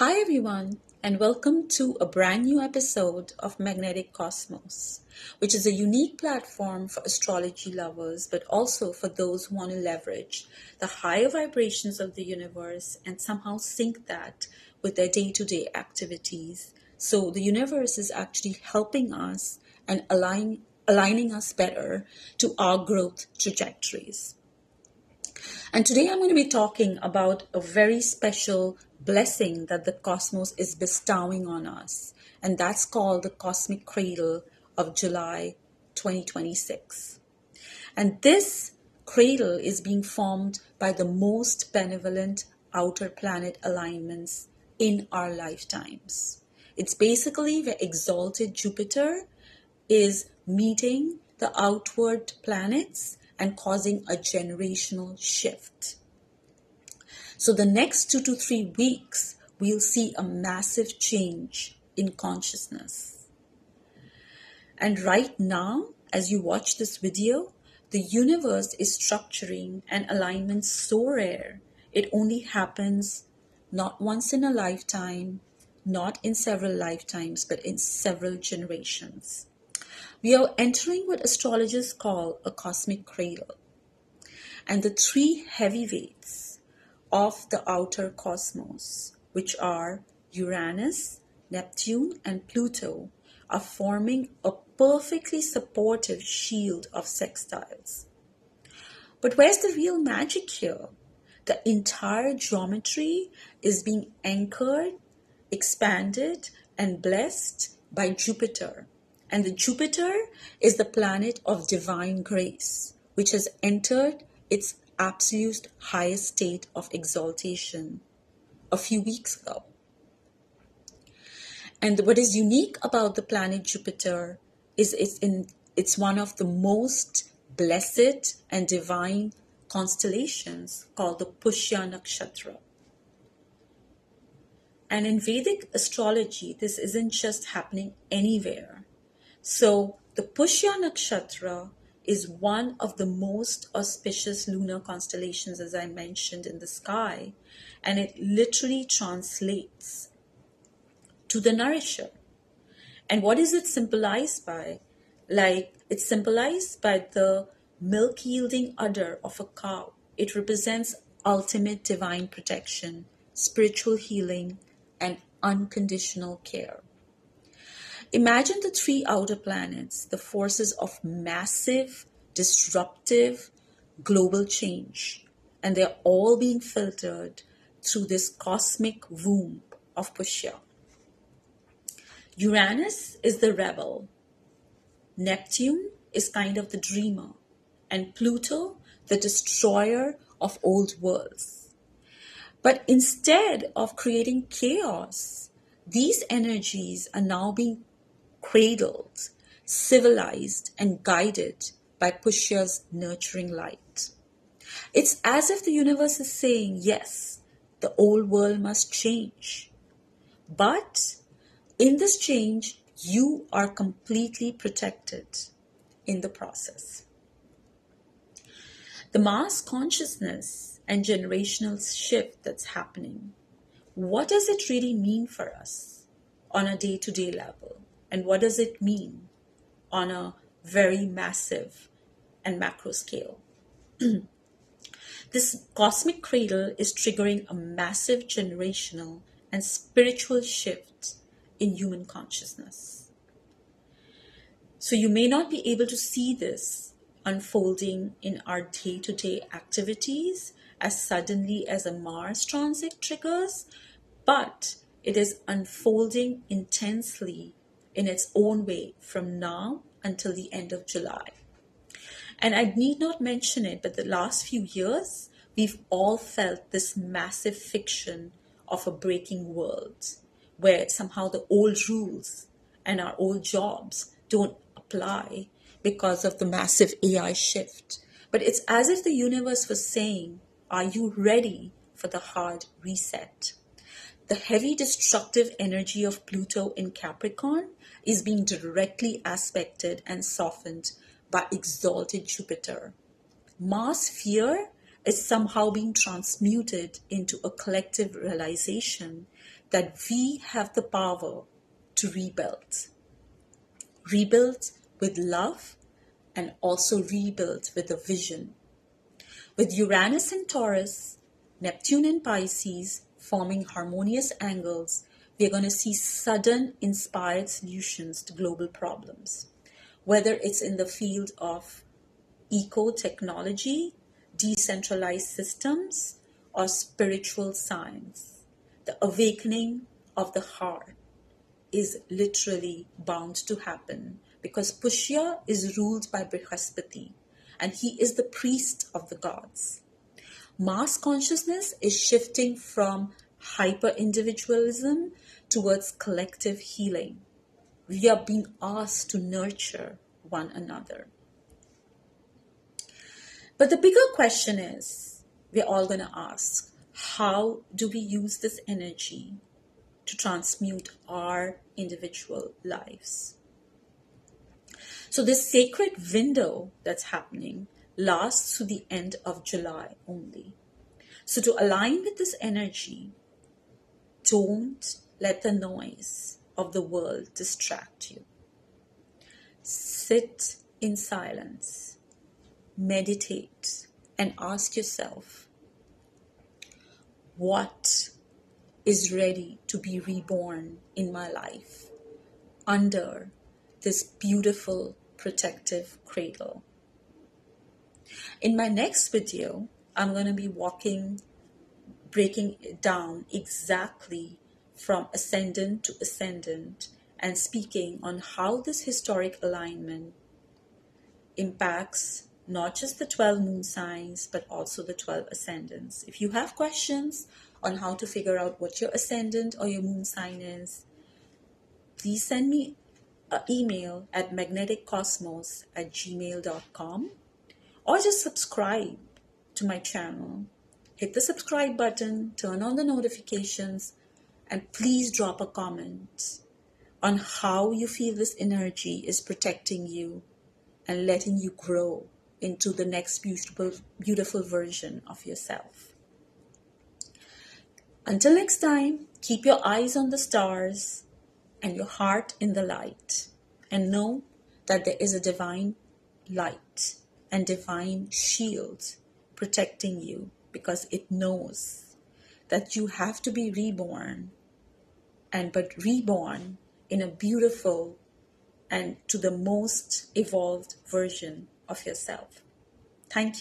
Hi, everyone, and welcome to a brand new episode of Magnetic Cosmos, which is a unique platform for astrology lovers, but also for those who want to leverage the higher vibrations of the universe and somehow sync that with their day to day activities. So, the universe is actually helping us and aligning us better to our growth trajectories. And today I'm going to be talking about a very special blessing that the cosmos is bestowing on us. And that's called the Cosmic Cradle of July 2026. And this cradle is being formed by the most benevolent outer planet alignments in our lifetimes. It's basically where exalted Jupiter is meeting the outward planets and causing a generational shift. So the next 2 to 3 weeks, we'll see a massive change in consciousness. And right now, as you watch this video, the universe is structuring an alignment so rare, it only happens not once in a lifetime, not in several lifetimes, but in several generations. We are entering what astrologers call a cosmic cradle. And the three heavyweights of the outer cosmos, which are Uranus, Neptune, and Pluto, are forming a perfectly supportive shield of sextiles. But where's the real magic here? The entire geometry is being anchored, expanded, and blessed by Jupiter. And the Jupiter is the planet of divine grace, which has entered its absolute highest state of exaltation a few weeks ago. And what is unique about the planet Jupiter is it's one of the most blessed and divine constellations called the Pushya Nakshatra. And in Vedic astrology, this isn't just happening anywhere. So the Pushya Nakshatra is one of the most auspicious lunar constellations, as I mentioned, in the sky. And it literally translates to the nourisher. And what is it symbolized by? Like, it's symbolized by the milk-yielding udder of a cow. It represents ultimate divine protection, spiritual healing, and unconditional care. Imagine the three outer planets, the forces of massive, disruptive, global change, and they're all being filtered through this cosmic womb of Pushya. Uranus is the rebel, Neptune is kind of the dreamer, and Pluto, the destroyer of old worlds. But instead of creating chaos, these energies are now being cradled, civilized, and guided by Pushya's nurturing light. It's as if the universe is saying, yes, the old world must change. But in this change, you are completely protected in the process. The mass consciousness and generational shift that's happening, what does it really mean for us on a day-to-day level? And what does it mean on a very massive and macro scale? This cosmic cradle is triggering a massive generational and spiritual shift in human consciousness. So you may not be able to see this unfolding in our day-to-day activities as suddenly as a Mars transit triggers, but it is unfolding intensely in its own way from now until the end of July. And I need not mention it, but the last few years, we've all felt this massive fiction of a breaking world, where somehow the old rules and our old jobs don't apply because of the massive AI shift. But it's as if the universe was saying, are you ready for the hard reset? The heavy destructive energy of Pluto in Capricorn is being directly aspected and softened by exalted Jupiter. Mass fear is somehow being transmuted into a collective realization that we have the power to rebuild. Rebuild with love and also rebuild with a vision. With Uranus and Taurus, Neptune and Pisces forming harmonious angles, we are going to see sudden inspired solutions to global problems. Whether it's in the field of eco-technology, decentralized systems, or spiritual science, the awakening of the heart is literally bound to happen because Pushya is ruled by Brihaspati and he is the priest of the gods. Mass consciousness is shifting from hyper individualism towards collective healing. We are being asked to nurture one another. But the bigger question is, we're all going to ask, how do we use this energy to transmute our individual lives? So this sacred window that's happening lasts to the end of July only. So to align with this energy, don't let the noise of the world distract you. Sit in silence, meditate, and ask yourself, what is ready to be reborn in my life under this beautiful protective cradle? In my next video, I'm going to be breaking it down exactly from ascendant to ascendant and speaking on how this historic alignment impacts not just the 12 moon signs, but also the 12 ascendants. If you have questions on how to figure out what your ascendant or your moon sign is, please send me an email at magneticcosmos@gmail.com or just subscribe to my channel. Hit the subscribe button, turn on the notifications, and please drop a comment on how you feel this energy is protecting you and letting you grow into the next beautiful version of yourself. Until next time, keep your eyes on the stars and your heart in the light, and know that there is a divine light and divine shield protecting you, because it knows that you have to be reborn, but reborn in a beautiful and to the most evolved version of yourself. Thank you.